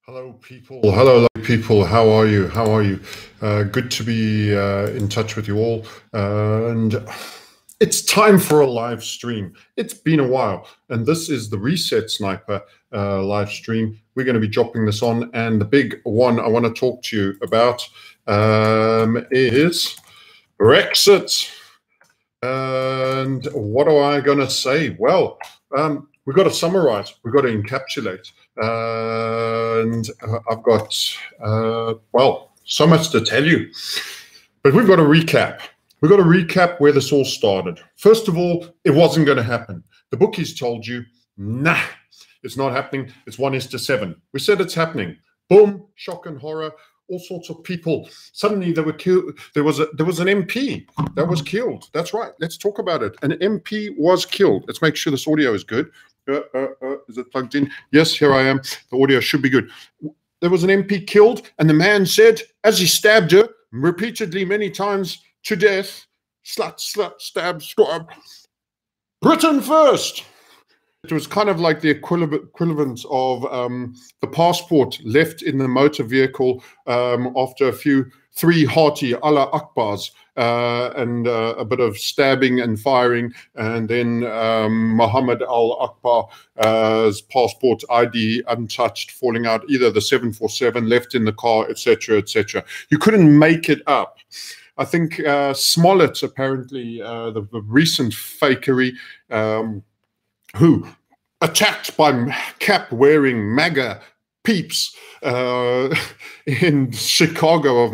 Hello, people. Hello, lovely people. How are you? How are you? Good to be in touch with you all. And it's time for a live stream. It's been a while. And this is the Reset Sniper live stream. We're going to be dropping this on. And the big one I want to talk to you about is Brexit. And what am I going to say? Well, we've got to summarize. We've got to encapsulate. And I've got, well, so much to tell you. But we've got to recap. We've got to recap where this all started. First of all, it wasn't going to happen. The bookies told you, nah, it's not happening. It's 1:7. We said it's happening. Boom, shock and horror. All sorts of people. Suddenly they were killed. There was an MP that was killed. That's right. Let's talk about it. An MP was killed. Let's make sure this audio is good. Is it plugged in? Yes, here I am. The audio should be good. There was an MP killed, and the man said, as he stabbed her repeatedly many times to death, slut, stab, Britain first. It was kind of like the equivalent of the passport left in the motor vehicle after three hearty Allah Akbars and a bit of stabbing and firing, and then Muhammad al-Akbar's passport ID untouched, falling out, either the 747 left in the car, etc., etc. You couldn't make it up. I think Smollett, apparently, the recent fakery, who attacked by cap-wearing MAGA peeps in Chicago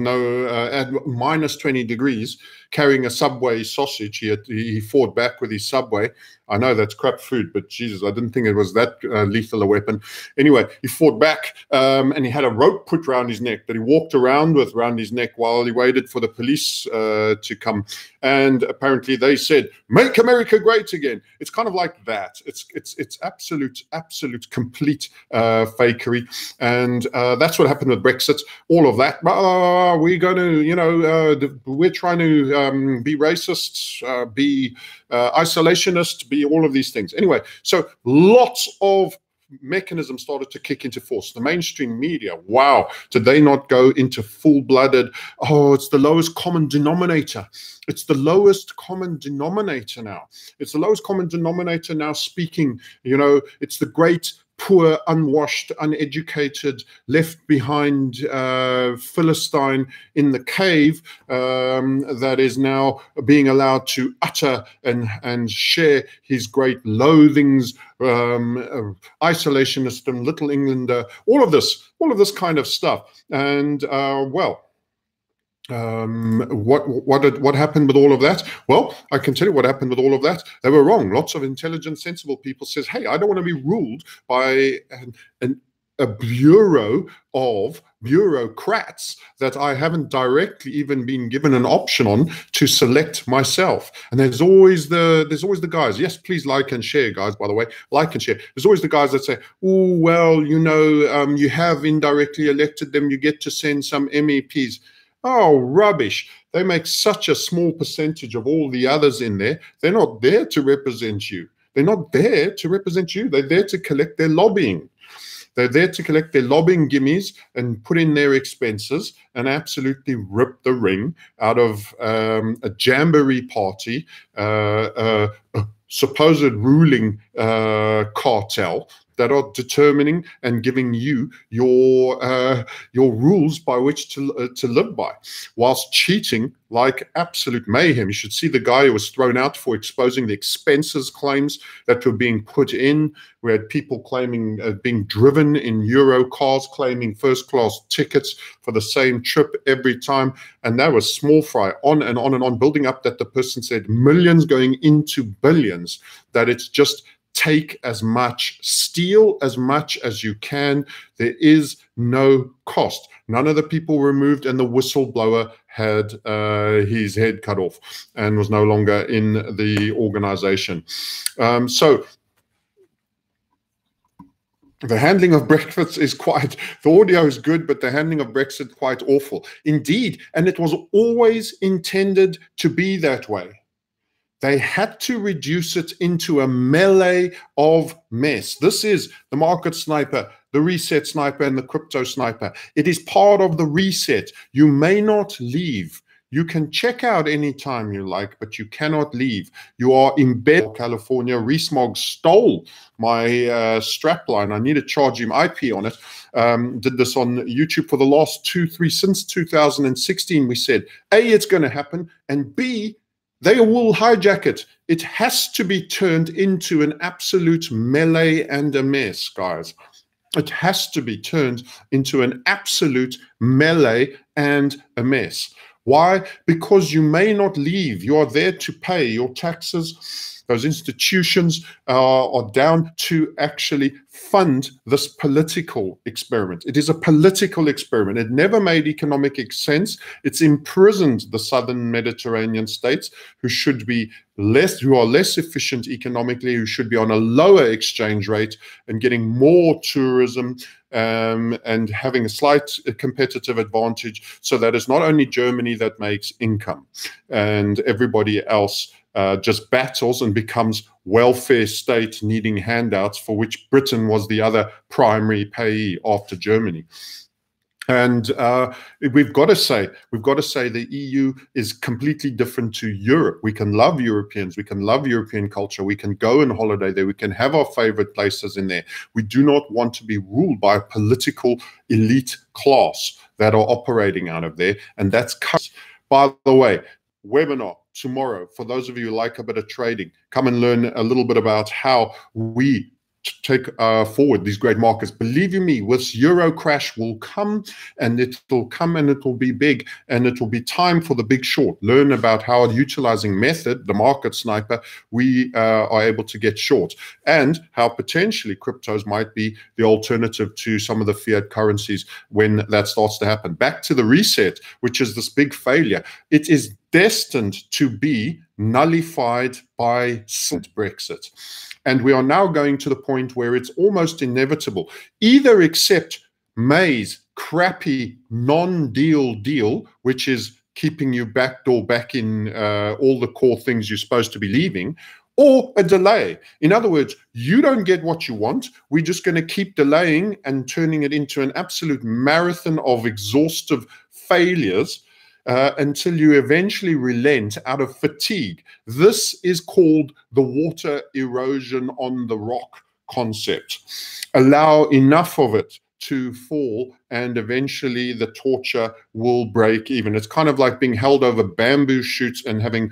at minus 20 degrees, carrying a Subway sausage. He fought back with his Subway. I know that's crap food, but Jesus, I didn't think it was that lethal a weapon. Anyway, he fought back, and he had a rope put around his neck that he walked around his neck while he waited for the police to come. And apparently they said, "Make America great again." It's kind of like that. It's absolute complete fakery. And that's what happened with Brexit. All of that. We're going to, we're trying to be racist, be isolationist, be all of these things. Anyway, so lots of mechanisms started to kick into force. The mainstream media, wow, did they not go into full-blooded, oh, it's the lowest common denominator. It's the lowest common denominator now. It's the lowest common denominator now speaking, it's the great poor, unwashed, uneducated, left behind Philistine in the cave that is now being allowed to utter and share his great loathings, isolationism, Little Englander, all of this kind of stuff. And what happened with all of that? Well, I can tell you what happened with all of that. They were wrong. Lots of intelligent, sensible people says, hey, I don't want to be ruled by a bureau of bureaucrats that I haven't directly even been given an option on to select myself. And there's always the guys. Yes, please like and share, guys, by the way. Like and share. There's always the guys that say, oh, well, you have indirectly elected them. You get to send some MEPs. Oh, rubbish. They make such a small percentage of all the others in there. They're not there to represent you. They're not there to represent you. They're there to collect their lobbying. They're there to collect their lobbying gimmies and put in their expenses and absolutely rip the ring out of a jamboree party, a supposed ruling cartel that are determining and giving you your rules by which to live by, whilst cheating like absolute mayhem. You should see the guy who was thrown out for exposing the expenses claims that were being put in. We had people claiming being driven in Euro cars, claiming first-class tickets for the same trip every time. And that was small fry, on and on and on, building up that the person said millions going into billions, that it's just take as much, steal as much as you can. There is no cost. None of the people removed, and the whistleblower had his head cut off and was no longer in the organization. So the handling of Brexit is the audio is good, but the handling of Brexit quite awful. Indeed, and it was always intended to be that way. They had to reduce it into a melee of mess. This is the market sniper, the reset sniper, and the crypto sniper. It is part of the reset. You may not leave. You can check out anytime you like, but you cannot leave. You are in bed. California, Rees-Mogg stole my strapline. I need to charge him IP on it. Did this on YouTube for the last since 2016. We said, A, it's going to happen, and B, they will hijack it. It has to be turned into an absolute melee and a mess, guys. It has to be turned into an absolute melee and a mess. Why? Because you may not leave. You are there to pay your taxes. Those institutions are down to actually fund this political experiment. It is a political experiment. It never made economic sense. It's imprisoned the southern Mediterranean states who are less efficient economically, who should be on a lower exchange rate and getting more tourism and having a slight competitive advantage, so that it's not only Germany that makes income and everybody else just battles and becomes welfare state needing handouts, for which Britain was the other primary payee after Germany. And we've got to say the EU is completely different to Europe. We can love Europeans, we can love European culture, we can go on holiday there, we can have our favorite places in there. We do not want to be ruled by a political elite class that are operating out of there, and that's cut. By the way, webinar tomorrow, for those of you who like a bit of trading, come and learn a little bit about how we take forward these great markets. Believe you me, this Euro crash will come, and it will be big, and it will be time for the big short. Learn about how, utilizing method, the market sniper, we are able to get short, and how potentially cryptos might be the alternative to some of the fiat currencies when that starts to happen. Back to the reset, which is this big failure. It is destined to be nullified by Brexit. And we are now going to the point where it's almost inevitable. Either accept May's crappy non-deal deal, which is keeping you back in all the core things you're supposed to be leaving, or a delay. In other words, you don't get what you want. We're just going to keep delaying and turning it into an absolute marathon of exhaustive failures until you eventually relent out of fatigue. This is called the water erosion on the rock concept. Allow enough of it to fall, and eventually the torture will break even. It's kind of like being held over bamboo shoots and having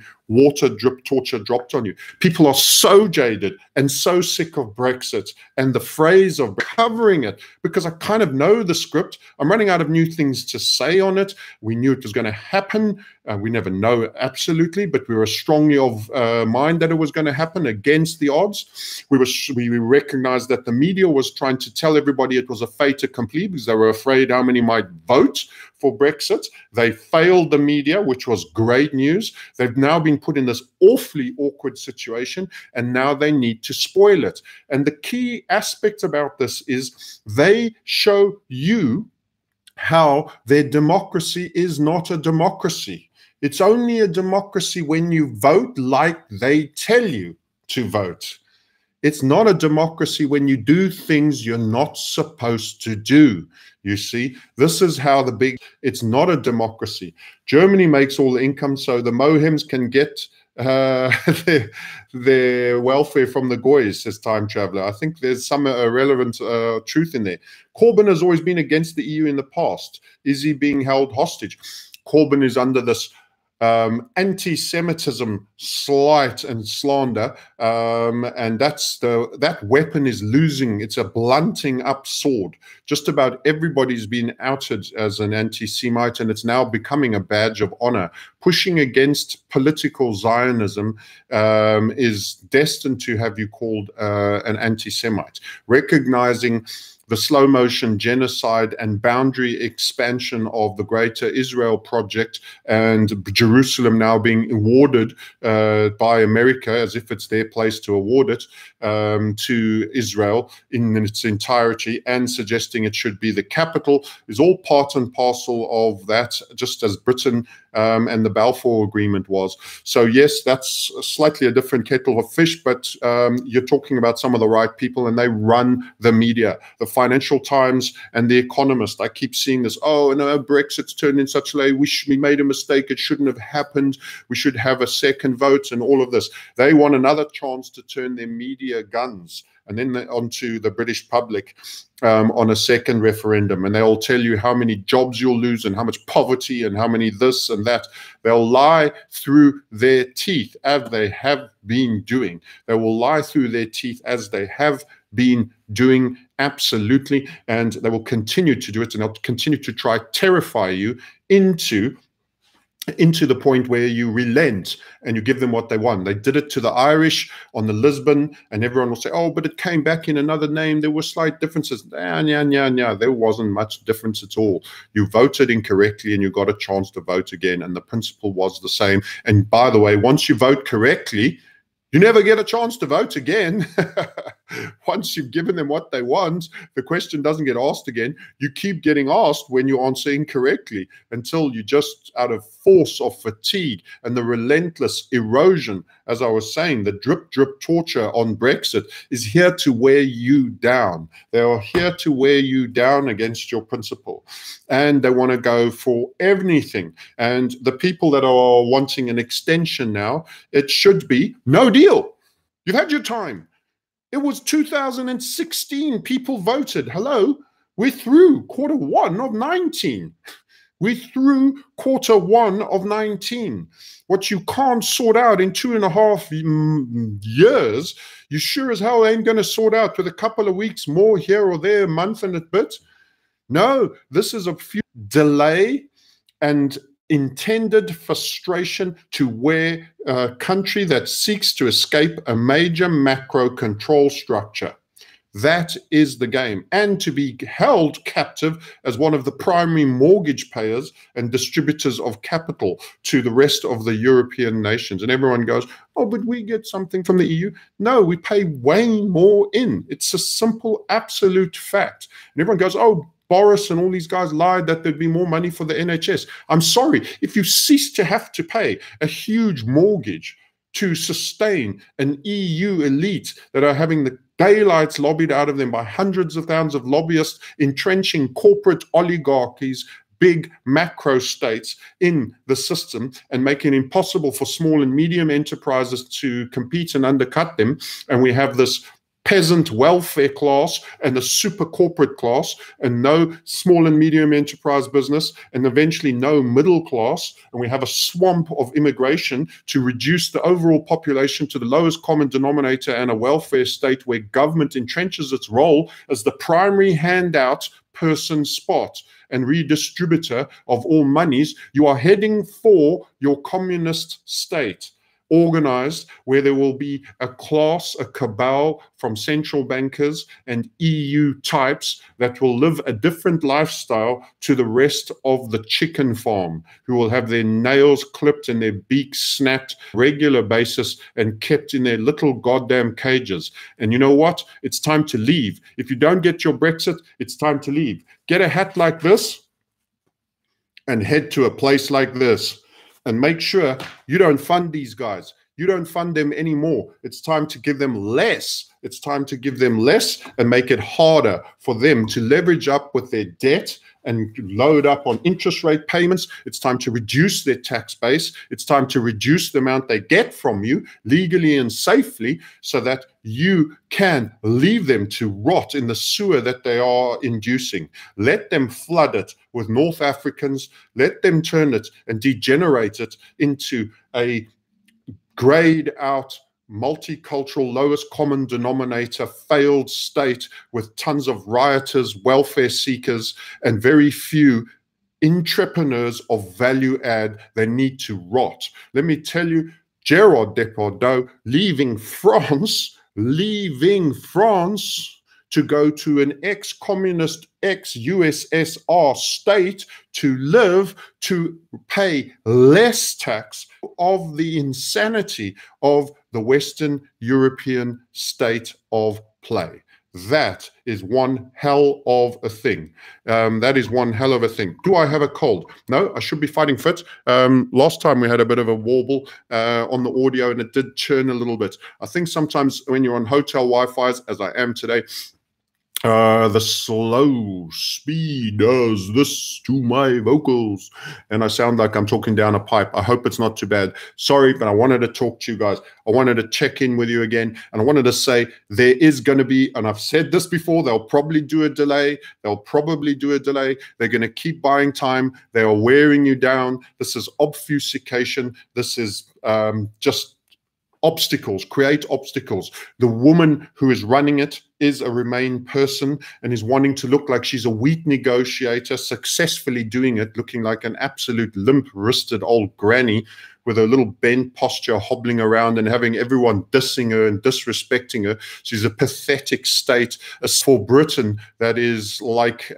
torture dropped on you. People are so jaded and so sick of Brexit and the phrase of covering it, because I kind of know the script. I'm running out of new things to say on it. We knew it was going to happen. We never know absolutely, but we were strongly of mind that it was going to happen against the odds. We recognized that the media was trying to tell everybody it was a fait accompli because they were afraid how many might vote for Brexit. They failed the media, which was great news. They've now been put in this awfully awkward situation, and now they need to spoil it. And the key aspect about this is they show you how their democracy is not a democracy. It's only a democracy when you vote like they tell you to vote. It's not a democracy when you do things you're not supposed to do. You see, this is how it's not a democracy. Germany makes all the income, so the Mohims can get their welfare from the Goys, says Time Traveler. I think there's some relevant truth in there. Corbyn has always been against the EU in the past. Is he being held hostage? Corbyn is under this anti-Semitism slight and slander, and that weapon is losing. It's a blunting up sword. Just about everybody's been outed as an anti-Semite, and it's now becoming a badge of honor. Pushing against political Zionism is destined to have you called an anti-Semite. Recognizing the slow motion genocide and boundary expansion of the Greater Israel Project, and Jerusalem now being awarded by America, as if it's their place to award it, to Israel in its entirety, and suggesting it should be the capital, is all part and parcel of that, just as Britain and the Balfour Agreement was. So yes, that's slightly a different kettle of fish, but you're talking about some of the right people, and they run the media, the Financial Times and the Economist. I keep seeing this, oh no, Brexit's turned in such a way, we made a mistake, it shouldn't have happened, we should have a second vote and all of this. They want another chance to turn their media guns and then onto the British public on a second referendum. And they'll tell you how many jobs you'll lose and how much poverty and how many this and that. They'll lie through their teeth, as they have been doing. They will lie through their teeth as they have been doing, absolutely. And they will continue to do it, and they'll continue to try terrify you into the point where you relent and you give them what they want. They did it to the Irish on the Lisbon, and everyone will say, oh, but it came back in another name. There were slight differences. Nah, there wasn't much difference at all. You voted incorrectly and you got a chance to vote again, and the principle was the same. And by the way, once you vote correctly, you never get a chance to vote again. Once you've given them what they want, the question doesn't get asked again. You keep getting asked when you answer incorrectly until you just, out of force of fatigue and the relentless erosion, as I was saying, the drip, drip torture on Brexit is here to wear you down. They are here to wear you down against your principle. And they want to go for anything. And the people that are wanting an extension now, it should be no deal. You've had your time. It was 2016 people voted. Hello, we're through quarter one of 19. We're through quarter one of 19. What you can't sort out in 2.5 years, you sure as hell ain't going to sort out with a couple of weeks more here or there, a month and a bit. No, this is a few delay and intended frustration to wear a country that seeks to escape a major macro control structure. That is the game. And to be held captive as one of the primary mortgage payers and distributors of capital to the rest of the European nations. And everyone goes, oh, but we get something from the EU. No, we pay way more in. It's a simple, absolute fact. And everyone goes, oh, Boris and all these guys lied that there'd be more money for the NHS. I'm sorry, if you cease to have to pay a huge mortgage to sustain an EU elite that are having the daylights lobbied out of them by hundreds of thousands of lobbyists, entrenching corporate oligarchies, big macro states in the system, and making it impossible for small and medium enterprises to compete and undercut them. And we have this peasant welfare class and a super corporate class, and no small and medium enterprise business, and eventually no middle class. And we have a swamp of immigration to reduce the overall population to the lowest common denominator, and a welfare state where government entrenches its role as the primary handout person spot and redistributor of all monies. You are heading for your communist state, organized, where there will be a class, a cabal from central bankers and EU types that will live a different lifestyle to the rest of the chicken farm, who will have their nails clipped and their beaks snapped regular basis and kept in their little goddamn cages. And you know what? It's time to leave. If you don't get your Brexit, it's time to leave. Get a hat like this and head to a place like this. And make sure you don't fund these guys. You don't fund them anymore. It's time to give them less. It's time to give them less and make it harder for them to leverage up with their debt and load up on interest rate payments. It's time to reduce their tax base. It's time to reduce the amount they get from you legally and safely, so that you can leave them to rot in the sewer that they are inducing. Let them flood it with North Africans. Let them turn it and degenerate it into a grayed out, multicultural, lowest common denominator, failed state with tons of rioters, welfare seekers, and very few entrepreneurs of value add. They need to rot. Let me tell you, Gerard Depardieu leaving France to go to an ex-communist, ex-USSR state to live, to pay less tax, of the insanity of the Western European state of play. That is one hell of a thing. That is one hell of a thing. Do I have a cold? No, I should be fighting fit. Last time we had a bit of a warble on the audio, and it did churn a little bit. I think sometimes when you're on hotel Wi-Fi's, as I am today, the slow speed does this to my vocals, and I sound like I'm talking down a pipe. I hope it's not too bad. Sorry, but I wanted to talk to you guys. I wanted to check in with you again, and I wanted to say there is going to be, and I've said this before, they'll probably do a delay. They'll probably do a delay. They're going to keep buying time. They are wearing you down. This is obfuscation. This is just obstacles, create obstacles. The woman who is running it is a Remain person and is wanting to look like she's a wheat negotiator, successfully doing it, looking like an absolute limp-wristed old granny with a little bent posture, hobbling around and having everyone dissing her and disrespecting her. She's a pathetic state. As for Britain, that is like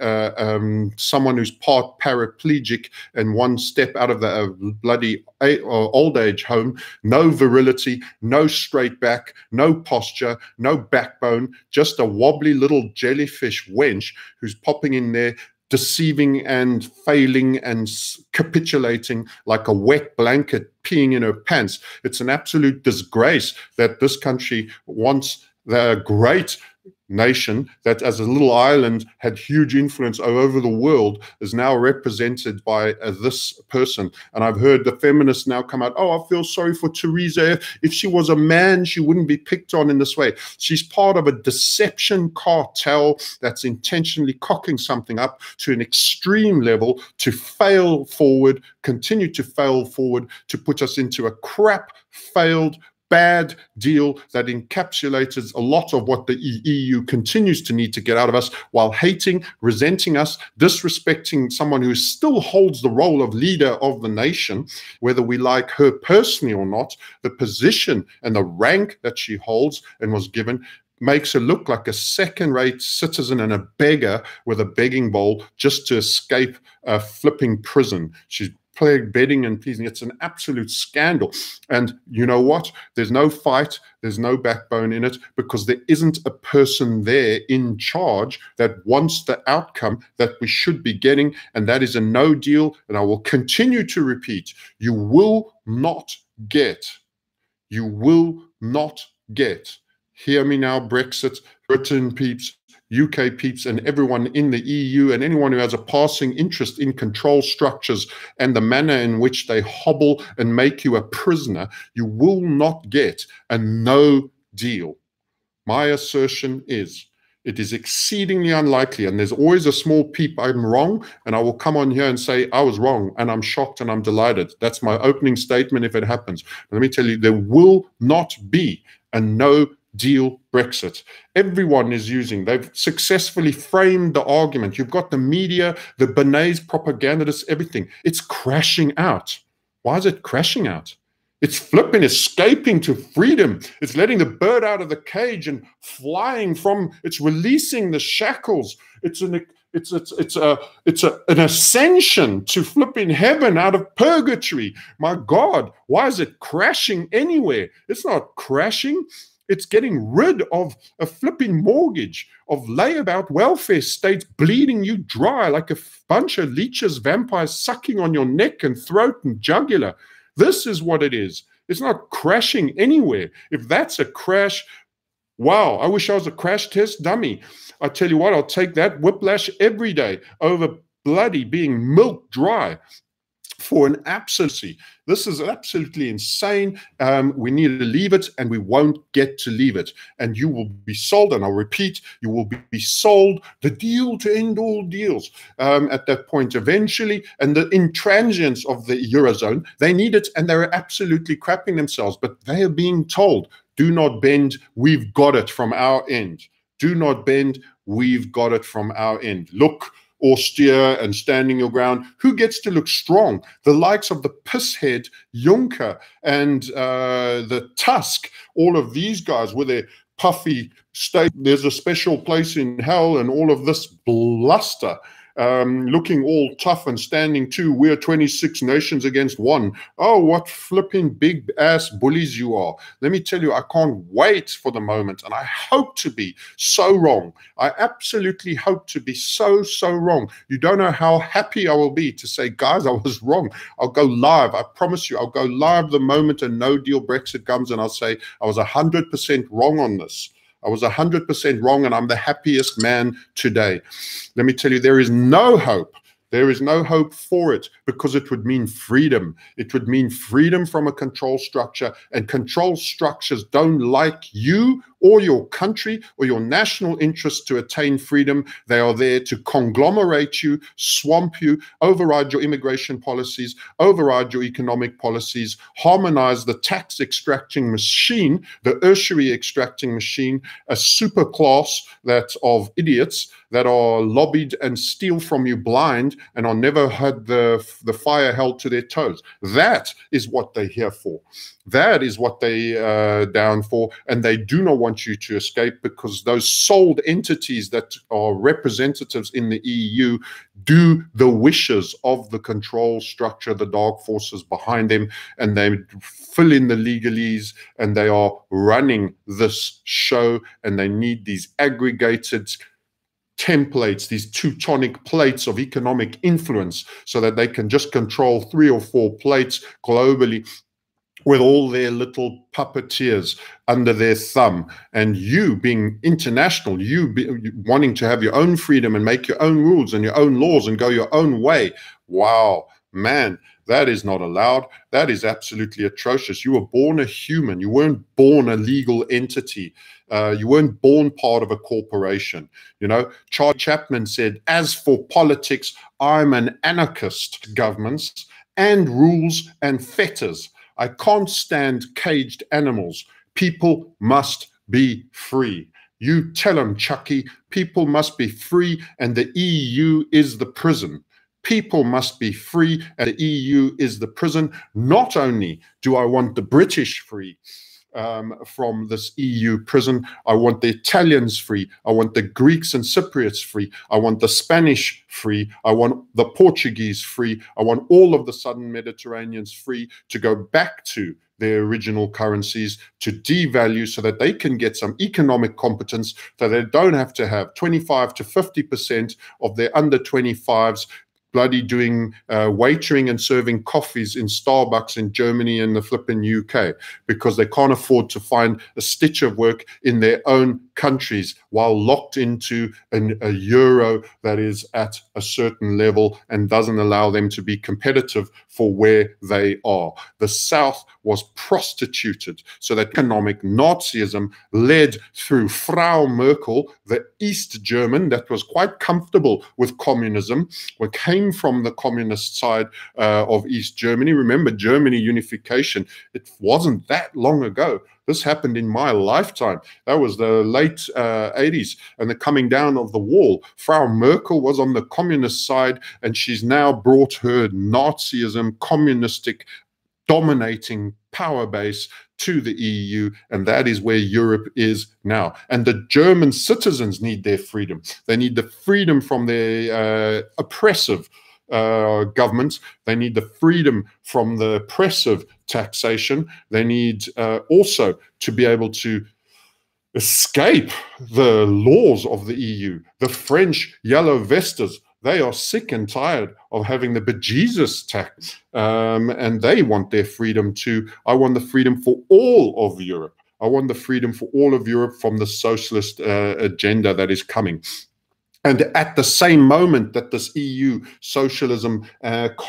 someone who's part paraplegic and one step out of the bloody old age home. No virility, no straight back, no posture, no backbone, just a wobbly little jellyfish wench who's popping in there, deceiving and failing and capitulating like a wet blanket peeing in her pants. It's an absolute disgrace that this country wants the great nation that as a little island had huge influence over the world is now represented by this person. And I've heard the feminists now come out, oh, I feel sorry for Theresa. If she was a man, she wouldn't be picked on in this way. She's part of a deception cartel that's intentionally cocking something up to an extreme level to fail forward, continue to fail forward, to put us into a crap, failed, bad deal that encapsulates a lot of what the EU continues to need to get out of us, while hating, resenting us, disrespecting someone who still holds the role of leader of the nation, whether we like her personally or not. The position and the rank that she holds and was given makes her look like a second-rate citizen and a beggar with a begging bowl just to escape a flipping prison. She's bedding and pleasing. It's an absolute scandal. And you know what? There's no fight. There's no backbone in it, because there isn't a person there in charge that wants the outcome that we should be getting. And that is a no deal. And I will continue to repeat, you will not get, hear me now, Brexit, Britain peeps, UK peeps, and everyone in the EU, and anyone who has a passing interest in control structures and the manner in which they hobble and make you a prisoner, you will not get a no deal. My assertion is, it is exceedingly unlikely, and there's always a small peep, I'm wrong, and I will come on here and say, I was wrong, and I'm shocked and I'm delighted. That's my opening statement if it happens. But let me tell you, there will not be a no deal Brexit. Everyone is using, they've successfully framed the argument. You've got the media, the Bernays propagandists, everything. It's crashing out. Why is it crashing out? It's flipping, escaping to freedom. It's letting the bird out of the cage and flying from, it's releasing the shackles. It's an ascension to flipping heaven out of purgatory. My God, why is it crashing anywhere? It's not crashing. It's getting rid of a flipping mortgage, of layabout welfare states bleeding you dry like a bunch of leeches, vampires sucking on your neck and throat and jugular. This is what it is. It's not crashing anywhere. If that's a crash, wow, I wish I was a crash test dummy. I tell you what, I'll take that whiplash every day over bloody being milked dry for an absolutely. This is absolutely insane. We need to leave it, and we won't get to leave it. And you will be sold, and I'll repeat, you will be sold the deal to end all deals at that point eventually. And the intransients of the Eurozone, they need it, and they're absolutely crapping themselves. But they are being told, do not bend, we've got it from our end. Do not bend, we've got it from our end. Look austere and standing your ground. Who gets to look strong? The likes of the pisshead Juncker and the Tusk, all of these guys with their puffy state, there's a special place in hell and all of this bluster. looking all tough and standing to, we're 26 nations against one. Oh, what flipping big ass bullies you are. Let me tell you, I can't wait for the moment, and I hope to be so wrong. I absolutely hope to be so wrong. You don't know how happy I will be to say, guys, I was wrong. I'll go live. I promise you, I'll go live the moment a no deal Brexit comes, and I'll say, I was 100% wrong on this. I was 100% wrong, and I'm the happiest man today. Let me tell you, there is no hope. There is no hope for it, because it would mean freedom. It would mean freedom from a control structure, and control structures don't like you or your country or your national interests to attain freedom. They are there to conglomerate you, swamp you, override your immigration policies, override your economic policies, harmonize the tax extracting machine, the tertiary extracting machine, a super class that of idiots that are lobbied and steal from you blind and are never had the fire held to their toes. That is what they're here for. That is what they down for, and they do not want you to escape, because those sold entities that are representatives in the EU do the wishes of the control structure, the dark forces behind them, and they fill in the legalese, and they are running this show, and they need these aggregated templates, these Teutonic plates of economic influence, so that they can just control 3 or 4 plates globally with all their little puppeteers under their thumb. And you being international, you wanting to have your own freedom and make your own rules and your own laws and go your own way. Wow, man, that is not allowed. That is absolutely atrocious. You were born a human. You weren't born a legal entity. You weren't born part of a corporation. You know, Charlie Chaplin said, as for politics, I'm an anarchist. Governments and rules and fetters. I can't stand caged animals. People must be free. You tell them, Chucky, people must be free, and the EU is the prison. People must be free, and the EU is the prison. Not only do I want the British free from this EU prison, I want the Italians free. I want the Greeks and Cypriots free. I want the Spanish free. I want the Portuguese free. I want all of the Southern Mediterraneans free to go back to their original currencies, to devalue, so that they can get some economic competence, so they don't have to have 25 to 50% of their under 25s bloody doing waitering and serving coffees in Starbucks in Germany and the flipping UK, because they can't afford to find a stitch of work in their own countries while locked into a euro that is at a certain level and doesn't allow them to be competitive for where they are. The South was prostituted so that economic Nazism led through Frau Merkel, the East German that was quite comfortable with communism, what came from the communist side of East Germany. Remember, Germany unification, it wasn't that long ago. This happened in my lifetime. That was the late 80s and the coming down of the wall. Frau Merkel was on the communist side, and she's now brought her Nazism, communistic, dominating power base to the EU, and that is where Europe is now. And the German citizens need their freedom. They need the freedom from their oppressive governments. They need the freedom from the oppressive taxation. They need also to be able to escape the laws of the EU. The French yellow vestas, they are sick and tired of having the bejesus tax, and they want their freedom too. I want the freedom for all of Europe. I want the freedom for all of Europe from the socialist agenda that is coming. And at the same moment that this EU socialism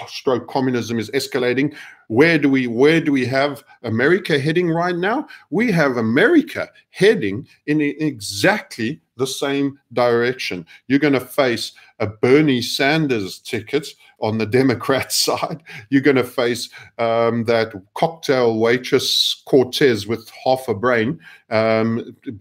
stroke communism is escalating, where do we have America heading right now? We have America heading in exactly the same direction. You're going to face a Bernie Sanders ticket on the Democrat side. You're going to face that cocktail waitress Cortez with half a brain,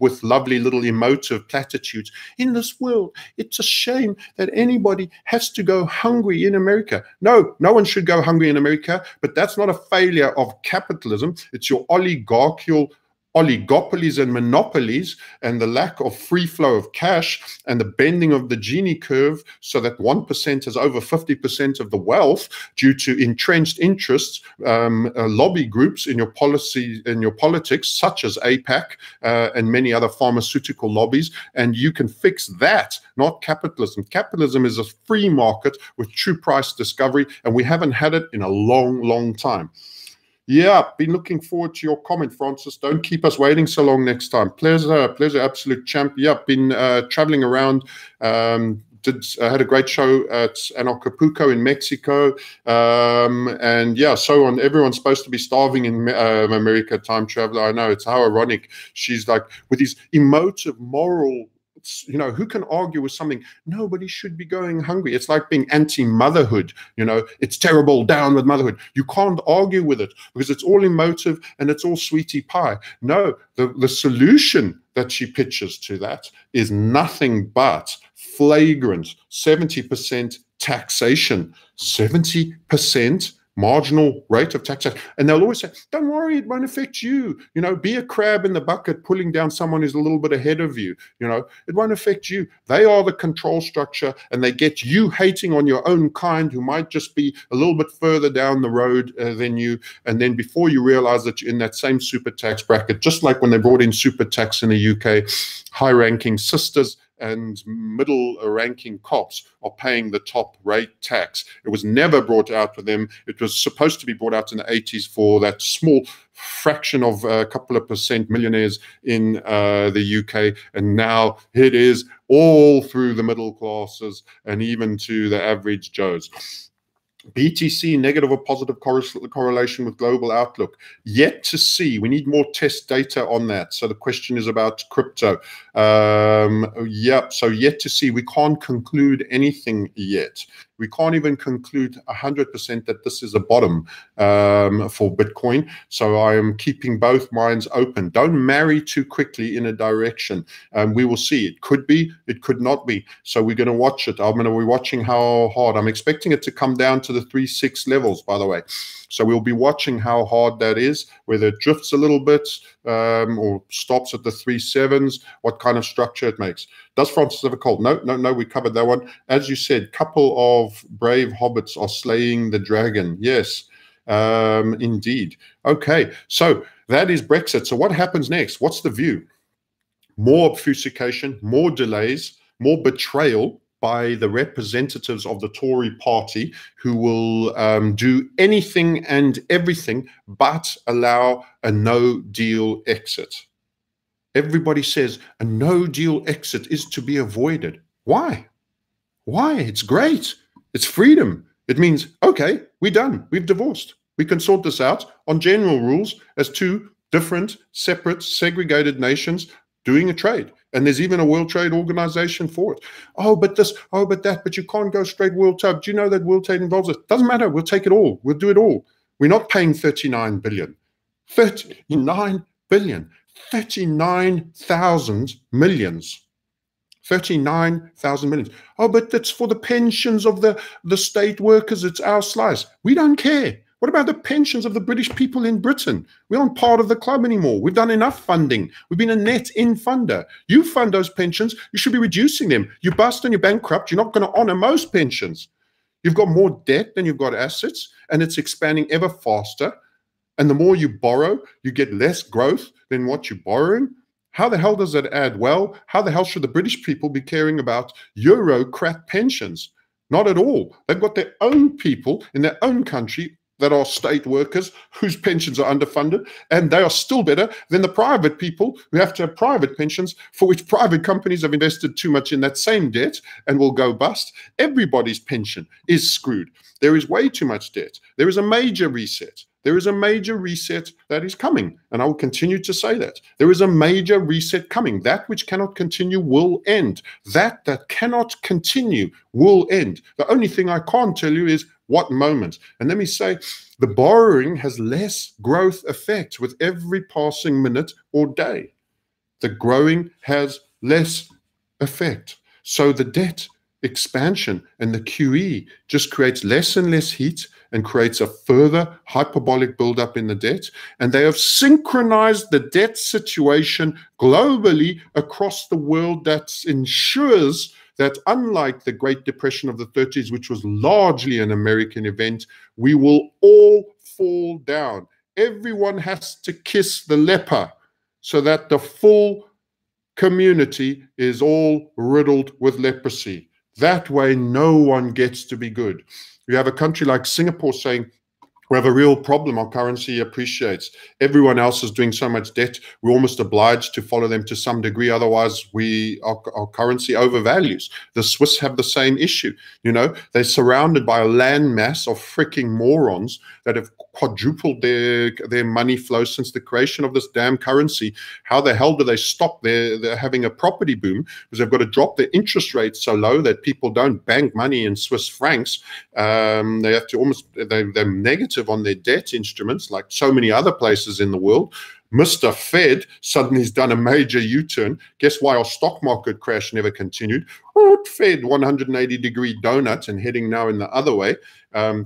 with lovely little emotive platitudes. In this world, it's a shame that anybody has to go hungry in America. No, no one should go hungry in America, but that's not a failure of capitalism. It's your oligarchical oligopolies and monopolies and the lack of free flow of cash and the bending of the Gini curve so that 1% has over 50% of the wealth due to entrenched interests, lobby groups in your policy, in your politics, such as APAC and many other pharmaceutical lobbies. And you can fix that, not capitalism. Capitalism is a free market with true price discovery, and we haven't had it in a long, long time. Yeah, been looking forward to your comment, Francis. Don't keep us waiting so long next time. Pleasure, absolute champ. Yeah, been traveling around. Had a great show at Acapulco in Mexico, and yeah, so on. Everyone's supposed to be starving in America. Time traveler, I know, it's how ironic. She's like with these emotive, moral. You know, who can argue with something? Nobody should be going hungry. It's like being anti-motherhood. You know, it's terrible, down with motherhood. You can't argue with it because it's all emotive and it's all sweetie pie. No, the solution that she pitches to that is nothing but flagrant 70% taxation, 70% marginal rate of taxation. And they'll always say, don't worry, it won't affect you. You know, be a crab in the bucket pulling down someone who's a little bit ahead of you. You know, it won't affect you. They are the control structure, and they get you hating on your own kind who might just be a little bit further down the road than you. And then before you realize that you're in that same super tax bracket, just like when they brought in super tax in the UK, high-ranking sisters and middle-ranking cops are paying the top rate tax. It was never brought out for them. It was supposed to be brought out in the 80s for that small fraction of a couple of percent millionaires in the UK. And now it is all through the middle classes and even to the average Joes. BTC, negative or positive correlation with global outlook. Yet to see. We need more test data on that. So the question is about crypto. So yet to see. We can't conclude anything yet. We can't even conclude 100% that this is a bottom for Bitcoin. So I am keeping both minds open. Don't marry too quickly in a direction. We will see. It could be, it could not be. So we're going to watch it. I'm going to be watching how hard. I'm expecting it to come down to the 3.6 levels, by the way. So we'll be watching how hard that is, whether it drifts a little bit or stops at the 3.7s, what kind of structure it makes. Does Francis have a cold? No, we covered that one. As you said, couple of brave hobbits are slaying the dragon. Yes, indeed. Okay, so that is Brexit. So what happens next? What's the view? More obfuscation, more delays, more betrayal by the representatives of the Tory party who will do anything and everything but allow a no-deal exit. Everybody says a no-deal exit is to be avoided. Why? Why? It's great. It's freedom. It means, okay, we're done. We've divorced. We can sort this out on general rules as two different, separate, segregated nations doing a trade. And there's even a World Trade Organization for it. Oh, but this, oh, but that, but you can't go straight world trade. Do you know that world trade involves it? Doesn't matter. We'll take it all. We'll do it all. We're not paying 39 billion. 39 billion. 39,000 millions. 39,000 millions. Oh, but that's for the pensions of the state workers. It's our slice. We don't care. What about the pensions of the British people in Britain? We aren't part of the club anymore. We've done enough funding. We've been a net in funder. You fund those pensions. You should be reducing them. You bust and you're bankrupt. You're not going to honor most pensions. You've got more debt than you've got assets, and it's expanding ever faster. And the more you borrow, you get less growth than what you're borrowing. How the hell does that add? Well, how the hell should the British people be caring about Eurocrat pensions? Not at all. They've got their own people in their own country that are state workers whose pensions are underfunded, and they are still better than the private people who have to have private pensions for which private companies have invested too much in that same debt and will go bust. Everybody's pension is screwed. There is way too much debt. There is a major reset. There is a major reset that is coming, and I will continue to say that. There is a major reset coming. That which cannot continue will end. That cannot continue will end. The only thing I can't tell you is what moment. And let me say, the borrowing has less growth effect with every passing minute or day. The growing has less effect. So the debt expansion and the QE just creates less and less heat and creates a further hyperbolic buildup in the debt. And they have synchronized the debt situation globally across the world that ensures that, unlike the Great Depression of the 30s, which was largely an American event, we will all fall down. Everyone has to kiss the leper so that the full community is all riddled with leprosy. That way, no one gets to be good. You have a country like Singapore saying, we have a real problem. Our currency appreciates. Everyone else is doing so much debt. We're almost obliged to follow them to some degree. Otherwise, our currency overvalues. The Swiss have the same issue. You know, they're surrounded by a landmass of freaking morons that have quadrupled their money flow since the creation of this damn currency. How the hell do they stop? They're having a property boom because they've got to drop their interest rates so low that people don't bank money in Swiss francs. They have to almost, they're negative on their debt instruments, like so many other places in the world. Mr. Fed suddenly has done a major U-turn. Guess why our stock market crash never continued? Fed 180-degree donut and heading now in the other way,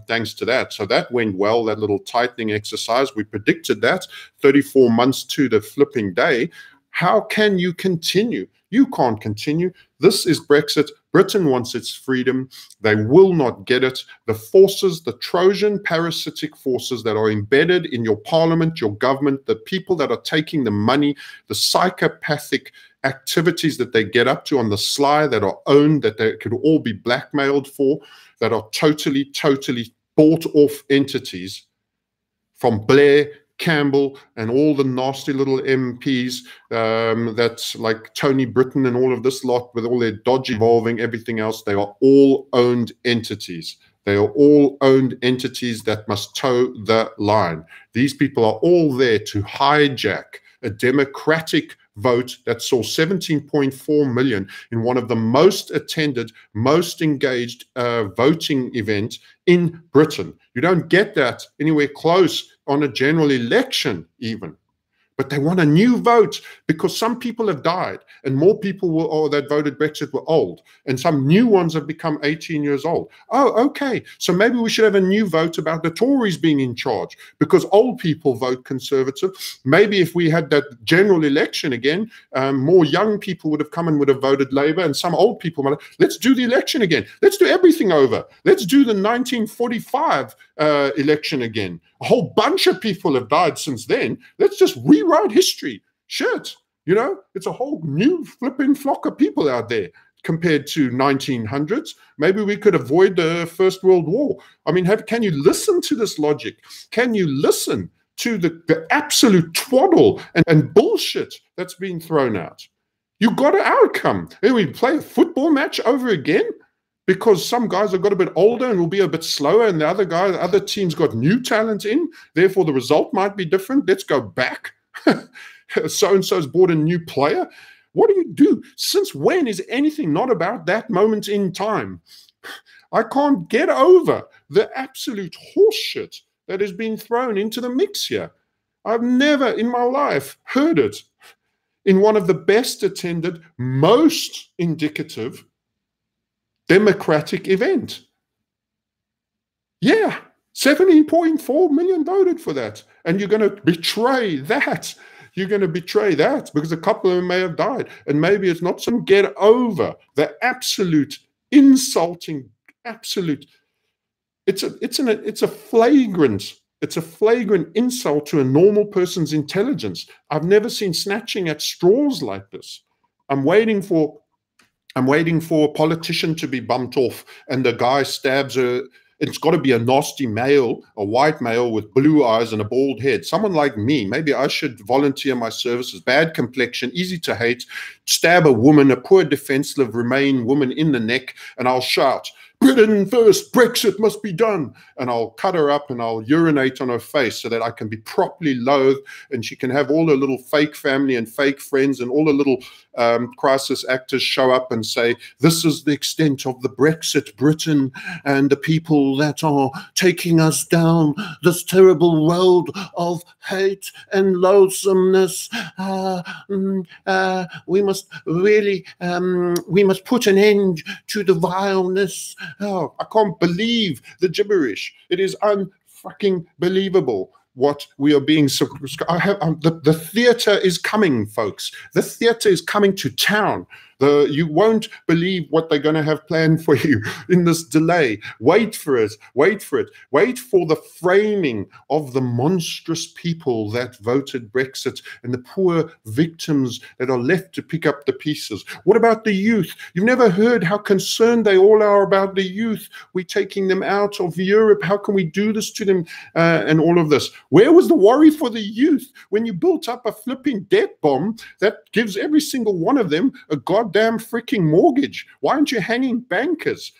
thanks to that. So that went well, that little tightening exercise. We predicted that 34 months to the flipping day. How can you continue? You can't continue. This is Brexit. Britain wants its freedom. They will not get it. The forces, the Trojan parasitic forces that are embedded in your parliament, your government, the people that are taking the money, the psychopathic activities that they get up to on the sly, that are owned, that they could all be blackmailed for, that are totally, totally bought off entities from Blair, Campbell, and all the nasty little MPs that's like Tony Britton and all of this lot with all their dodge involving everything else. They are all owned entities. They are all owned entities that must toe the line. These people are all there to hijack a democratic vote that saw 17.4 million in one of the most attended, most engaged voting events in Britain. You don't get that anywhere close on a general election even. But they want a new vote because some people have died and more people that voted Brexit were old, and some new ones have become 18 years old. Oh, okay. So maybe we should have a new vote about the Tories being in charge because old people vote Conservative. Maybe if we had that general election again, more young people would have come and would have voted Labour, and some old people might have, let's do the election again. Let's do everything over. Let's do the 1945 election again. A whole bunch of people have died since then. Let's just rewrite history. Shit. You know, it's a whole new flipping flock of people out there compared to 1900s. Maybe we could avoid the First World War. I mean, can you listen to this logic? Can you listen to the absolute twaddle and bullshit that's being thrown out? You got an outcome. And we play a football match over again because some guys have got a bit older and will be a bit slower, and the other teams got new talent in. Therefore, the result might be different. Let's go back. So-and-so's bought a new player. What do you do? Since when is anything not about that moment in time? I can't get over the absolute horseshit that has been thrown into the mix here. I've never in my life heard it in one of the best attended, most indicative democratic event. Yeah, 17.4 million voted for that. And you're going to betray that. You're going to betray that because a couple of them may have died. And maybe it's not some get over the absolute insulting, absolute. It's a flagrant insult to a normal person's intelligence. I've never seen snatching at straws like this. I'm waiting for a politician to be bumped off and the guy stabs her. It's got to be a nasty male, a white male with blue eyes and a bald head. Someone like me. Maybe I should volunteer my services. Bad complexion, easy to hate. Stab a woman, a poor defenseless Remain woman in the neck, and I'll shout, Britain first, Brexit must be done. And I'll cut her up and I'll urinate on her face so that I can be properly loathed and she can have all her little fake family and fake friends and all the little crisis actors show up and say, this is the extent of the Brexit Britain and the people that are taking us down this terrible road of hate and loathsomeness we must really, we must put an end to the vileness. Oh, I can't believe the gibberish. It is unfucking believable what we are being. The theater is coming, folks. The theater is coming to town. You won't believe what they're going to have planned for you in this delay. Wait for it. Wait for it. Wait for the framing of the monstrous people that voted Brexit and the poor victims that are left to pick up the pieces. What about the youth? You've never heard how concerned they all are about the youth. We're taking them out of Europe. How can we do this to them? And all of this. Where was the worry for the youth when you built up a flipping debt bomb that gives every single one of them a goddamn freaking mortgage? Why aren't you hanging bankers?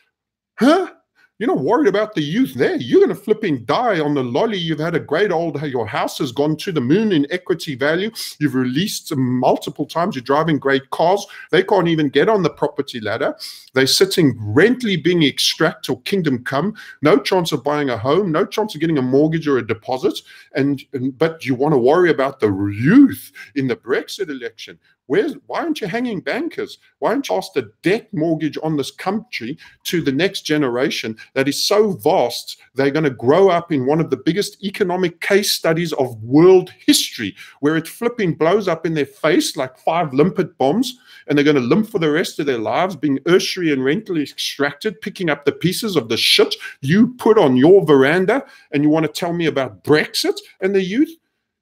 Huh? You're not worried about the youth there. You're going to flipping die on the lolly. You've had a great old, your house has gone to the moon in equity value. You've released multiple times. You're driving great cars. They can't even get on the property ladder. They're sitting rentally being extracted till kingdom come. No chance of buying a home. No chance of getting a mortgage or a deposit. But you want to worry about the youth in the Brexit election. Why aren't you hanging bankers? Why aren't you asked a debt mortgage on this country to the next generation that is so vast, they're going to grow up in one of the biggest economic case studies of world history, where it flipping blows up in their face like 5 limpet bombs, and they're going to limp for the rest of their lives, being tertiary and rentally extracted, picking up the pieces of the shit you put on your veranda, and you want to tell me about Brexit and the youth?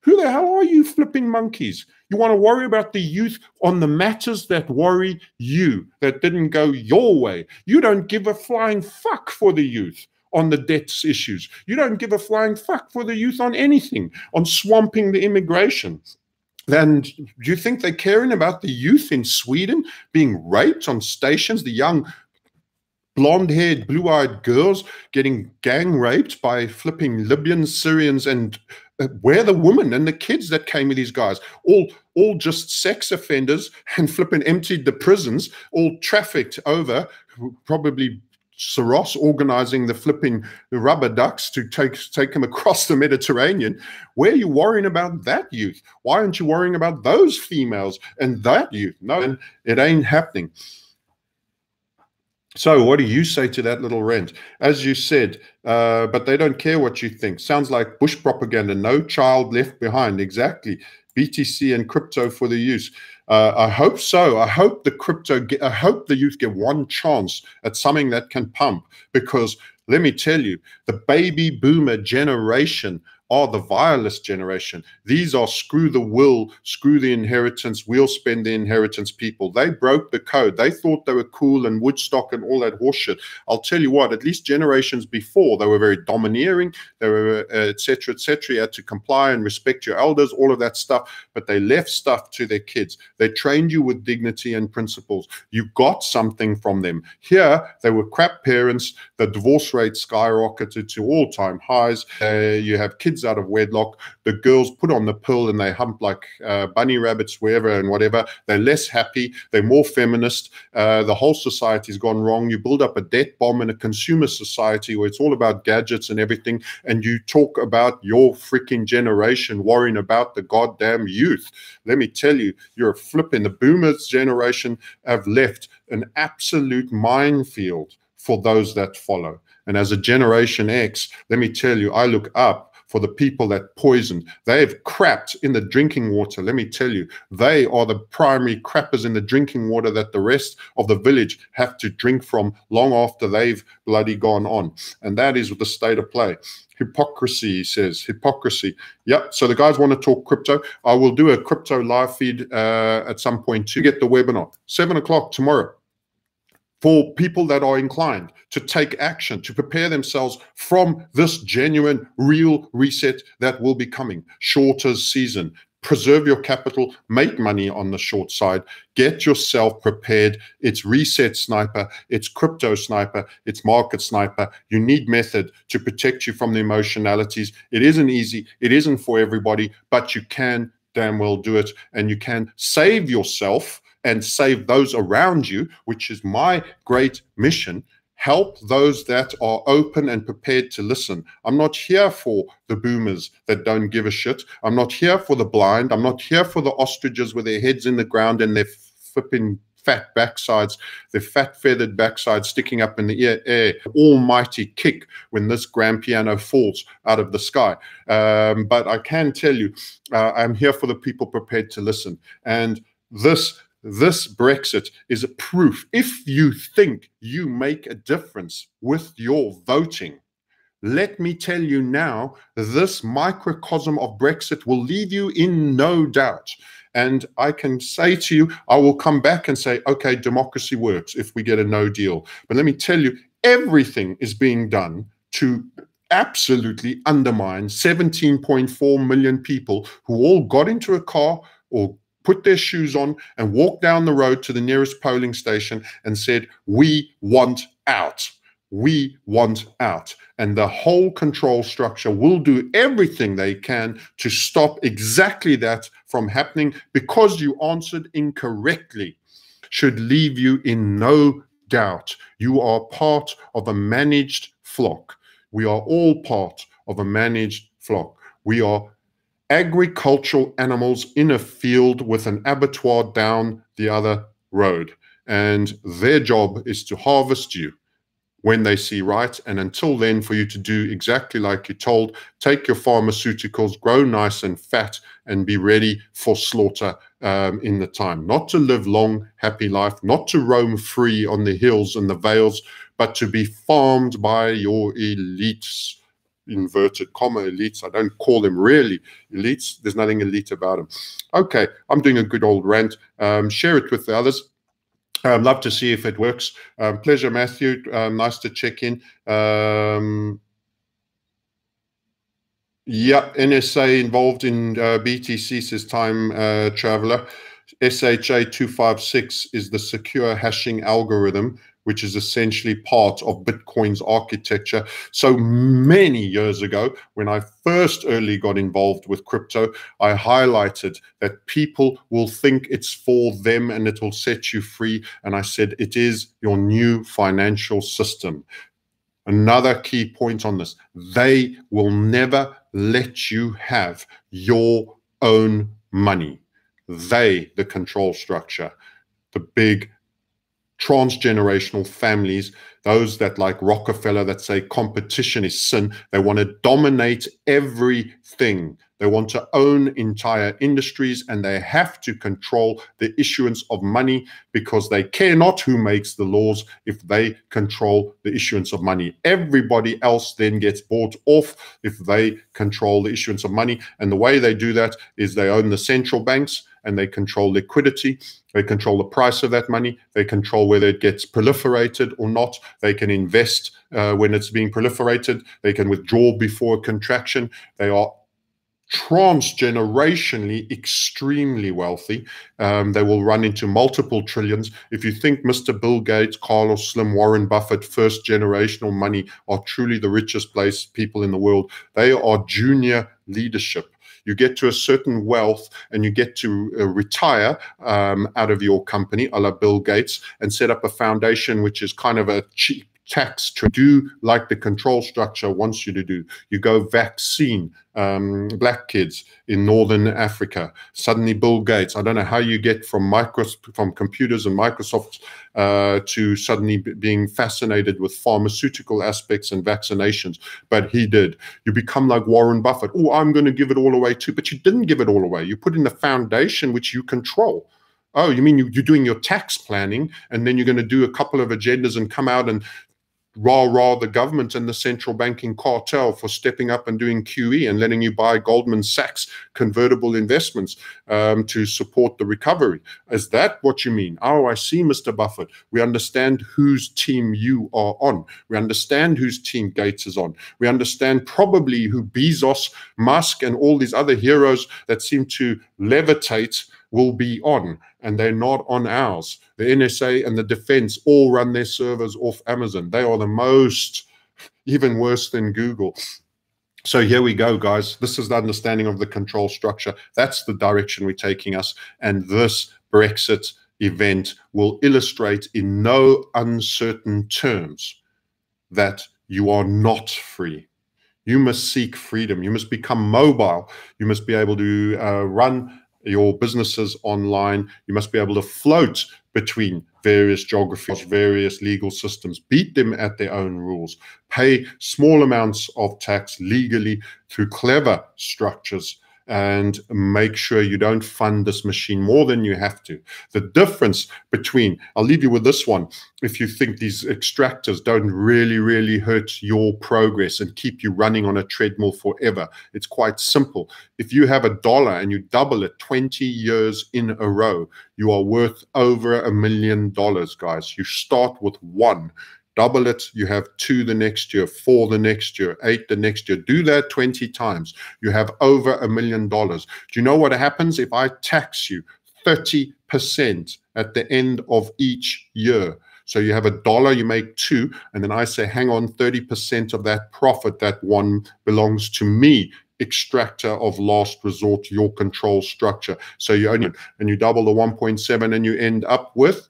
Who the hell are you flipping monkeys? You want to worry about the youth on the matters that worry you, that didn't go your way. You don't give a flying fuck for the youth on the debts issues. You don't give a flying fuck for the youth on anything, on swamping the immigration. And do you think they're caring about the youth in Sweden being raped on stations, the young blonde-haired, blue-eyed girls getting gang raped by flipping Libyans, Syrians, and where the women and the kids that came with these guys, all just sex offenders and flipping emptied the prisons, all trafficked over, probably Soros organizing the flipping rubber ducks to take them across the Mediterranean. Where are you worrying about that youth? Why aren't you worrying about those females and that youth? No, it ain't happening. So what do you say to that little rant? As you said, but they don't care what you think. Sounds like Bush propaganda. No child left behind. Exactly. BTC and crypto for the use. I hope so. I hope I hope the youth get one chance at something that can pump, because let me tell you, the baby boomer generation are the vilest generation. These are screw the will, screw the inheritance, we'll spend the inheritance people. They broke the code. They thought they were cool and Woodstock and all that horseshit. I'll tell you what, at least generations before, they were very domineering, they were et cetera, et cetera. You had to comply and respect your elders, all of that stuff, but they left stuff to their kids. They trained you with dignity and principles. You got something from them. Here, they were crap parents. The divorce rate skyrocketed to all-time highs. You have kids out of wedlock. The girls put on the pill and they hump like bunny rabbits wherever and whatever. They're less happy. They're more feminist. The whole society's gone wrong. You build up a debt bomb in a consumer society where it's all about gadgets and everything, and you talk about your freaking generation worrying about the goddamn youth. Let me tell you, you're a flipping. The boomers generation have left an absolute minefield for those that follow. And as a Generation X, let me tell you, I look up for the people that poisoned. They have crapped in the drinking water. Let me tell you, they are the primary crappers in the drinking water that the rest of the village have to drink from long after they've bloody gone on. And that is the state of play. Hypocrisy, he says. Hypocrisy. Yep. So the guys want to talk crypto. I will do a crypto live feed at some point to get the webinar. 7 o'clock tomorrow. For people that are inclined to take action, to prepare themselves from this genuine, real reset that will be coming. Shorter season. Preserve your capital, make money on the short side, get yourself prepared. It's reset sniper, it's crypto sniper, it's market sniper. You need method to protect you from the emotionalities. It isn't easy, it isn't for everybody, but you can damn well do it, and you can save yourself and save those around you, which is my great mission. help those that are open and prepared to listen. I'm not here for the boomers that don't give a shit. I'm not here for the blind. I'm not here for the ostriches with their heads in the ground and their flipping fat backsides, their fat feathered backsides sticking up in the air, almighty kick when this grand piano falls out of the sky. But I can tell you, I'm here for the people prepared to listen. And this Brexit is a proof. If you think you make a difference with your voting, let me tell you now, this microcosm of Brexit will leave you in no doubt. And I can say to you, I will come back and say, okay, democracy works if we get a no deal. But let me tell you, everything is being done to absolutely undermine 17.4 million people who all got into a car or put their shoes on and walked down the road to the nearest polling station and said, we want out. We want out. And the whole control structure will do everything they can to stop exactly that from happening, because you answered incorrectly. Should leave you in no doubt. You are part of a managed flock. We are all part of a managed flock. We are agricultural animals in a field with an abattoir down the other road. And their job is to harvest you when they see right. And until then, for you to do exactly like you're told, take your pharmaceuticals, grow nice and fat, and be ready for slaughter in the time. Not to live long, happy life, not to roam free on the hills and the vales, but to be farmed by your elites, inverted comma elites. I don't call them really elites. There's nothing elite about them. Okay, I'm doing a good old rant. Share it with the others. I'd love to see if it works. Pleasure, Matthew. Nice to check in. Yeah, NSA involved in BTC, says Time Traveler. SHA-256 is the secure hashing algorithm, which is essentially part of Bitcoin's architecture. So many years ago, when I first early got involved with crypto, I highlighted that people will think it's for them and it will set you free. And I said, it is your new financial system. Another key point on this, they will never let you have your own money. They, the control structure, the big transgenerational families, those that like Rockefeller that say competition is sin, they want to dominate everything. They want to own entire industries, and they have to control the issuance of money because they care not who makes the laws if they control the issuance of money. Everybody else then gets bought off if they control the issuance of money. And the way they do that is they own the central banks and they control liquidity. They control the price of that money. They control whether it gets proliferated or not. They can invest when it's being proliferated. They can withdraw before contraction. They are transgenerationally extremely wealthy. They will run into multiple trillions. If you think Mr. Bill Gates, Carlos Slim, Warren Buffett, first generational money are truly the richest people in the world, they are junior leadership. You get to a certain wealth and you get to retire out of your company, a la Bill Gates, and set up a foundation which is kind of a cheap tax to do like the control structure wants you to do. You go vaccine black kids in Northern Africa. Suddenly Bill Gates, I don't know how you get from computers and Microsoft to suddenly being fascinated with pharmaceutical aspects and vaccinations, but he did. You become like Warren Buffett. Oh, I'm going to give it all away too, but you didn't give it all away. You put in the foundation which you control. Oh, you mean you're doing your tax planning and then you're going to do a couple of agendas and come out and rah the government and the central banking cartel for stepping up and doing QE and letting you buy Goldman Sachs convertible investments to support the recovery. Is that what you mean? Oh, I see, Mr. Buffett. We understand whose team you are on. We understand whose team Gates is on. We understand probably who Bezos, Musk, and all these other heroes that seem to levitate will be on, and they're not on ours. The NSA and the defense all run their servers off Amazon. They are the most, even worse than Google. So here we go, guys. This is the understanding of the control structure. That's the direction we're taking us. And this Brexit event will illustrate in no uncertain terms that you are not free. You must seek freedom. You must become mobile. You must be able to run your businesses online. You must be able to float between various geographies, various legal systems, beat them at their own rules, pay small amounts of tax legally through clever structures, and make sure you don't fund this machine more than you have to. The difference between, I'll leave you with this one, if you think these extractors don't really hurt your progress and keep you running on a treadmill forever, it's quite simple. If you have $1 and you double it 20 years in a row, you are worth over $1 million, guys. You start with 1. Double it, you have 2 the next year, 4 the next year, 8 the next year. Do that 20 times. You have over $1 million. Do you know what happens if I tax you 30% at the end of each year? So you have $1, you make 2, and then I say, hang on, 30% of that profit, that 1 belongs to me, extractor of last resort, your control structure. So you only, and you double the 1.7 and you end up with,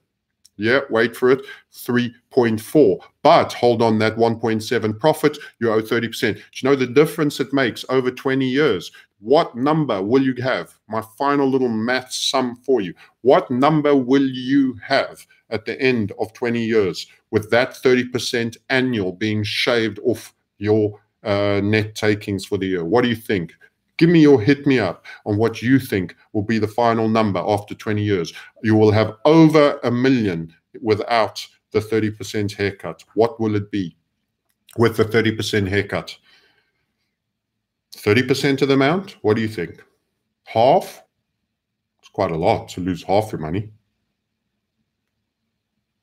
yeah, wait for it, 3.4. But hold on, that 1.7 profit, you owe 30%. Do you know the difference it makes over 20 years? What number will you have? My final little math sum for you. What number will you have at the end of 20 years with that 30% annual being shaved off your net takings for the year? What do you think? Give me your hit me up on what you think will be the final number after 20 years. You will have over $1 million without the 30% haircut. What will it be with the 30% haircut? 30% of the amount? What do you think? Half? It's quite a lot to lose half your money.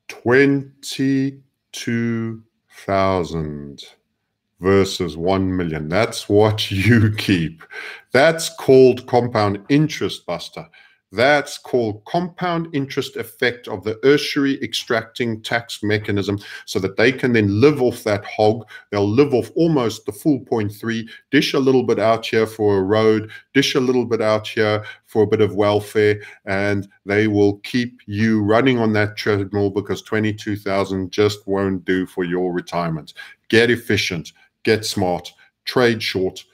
22,000 versus 1 million. That's what you keep. That's called compound interest, Buster. That's called compound interest effect of the tertiary extracting tax mechanism, so that they can then live off that hog. They'll live off almost the full 0.3, dish a little bit out here for a road, dish a little bit out here for a bit of welfare, and they will keep you running on that treadmill, because 22,000 just won't do for your retirement. Get efficient. Get smart, trade short,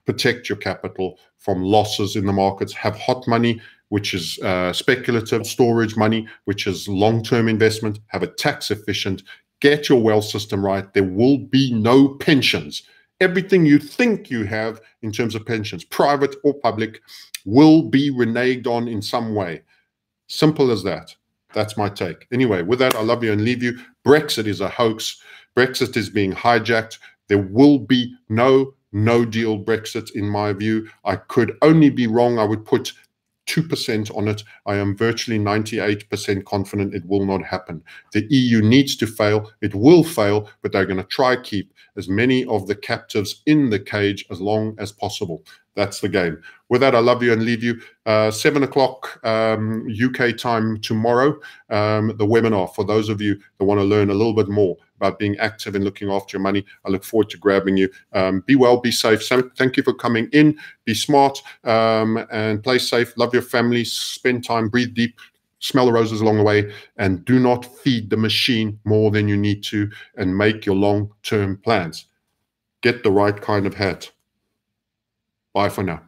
protect your capital from losses in the markets, have hot money, which is speculative, storage money, which is long-term investment, have a tax efficient, get your wealth system right. There will be no pensions. Everything you think you have in terms of pensions, private or public, will be reneged on in some way. Simple as that. That's my take. Anyway, with that, I love you and leave you. Brexit is a hoax. Brexit is being hijacked. There will be no deal Brexit, in my view. I could only be wrong. I would put 2% on it. I am virtually 98% confident it will not happen. The EU needs to fail. It will fail, but they're going to try keep as many of the captives in the cage as long as possible. That's the game. With that, I love you and leave you. 7 o'clock UK time tomorrow, the webinar for those of you that want to learn a little bit more about being active and looking after your money. I look forward to grabbing you. Be well, be safe. So thank you for coming in. Be smart and play safe. Love your family. Spend time, breathe deep, smell the roses along the way, and do not feed the machine more than you need to, and make your long-term plans. Get the right kind of hat. Bye for now.